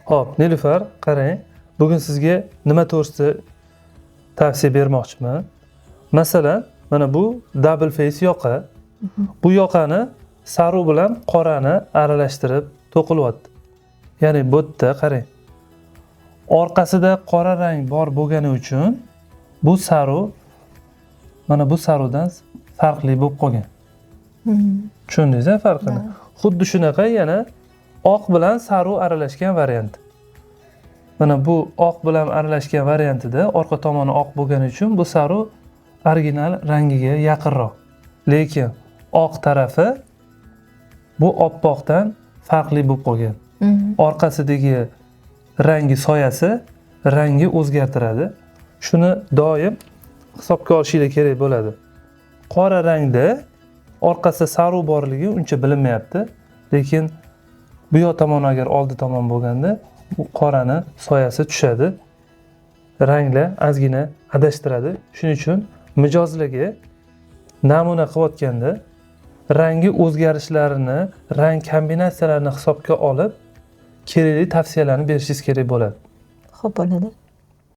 Hop, Nilufar, qarang. Bugun sizga nima to'g'risida tavsiya bermoqchiman. Masalan, mana bu double face yoqa. Bu yoqani sariq bilan qorani aralashtirib to'qilyapti. Ya'ni bu yerda qarang. Orqasida qora rang bor bo'lgani uchun bu sariq mana bu sariqdan farqli bo'lib qolgan. Tushundingiz-a farqini? Xuddi shunaqa yana oq bilan sariq aralashgan variant. Mana bu oq bilan aralashgan variantida orqa tomoni oq bo'lgani uchun bu sariq original rangiga yaqinroq. Lekin oq tarafi bu oppoqdan farqli bo'lib qolgan. Orqasidagi rangi soyasi rangi o'zgartiradi. Shuni doim hisobga olishinglar kerak bo'ladi. Qora rangda orqasida sariq borligi uncha bilinmayapti. Lekin bu yoq tomon agar oldi tomon bo'lganda bu qorani soyasi tushadi. Ranglar ozgina adashtiradi. Shuning uchun mijozlarga namuna qilayotganda rangi o'zgarishlarini, rang kombinatsiyalarini hisobga olib kerakli tavsiyalarni berishingiz kerak bo'ladi. Xo'p, bo'ladi.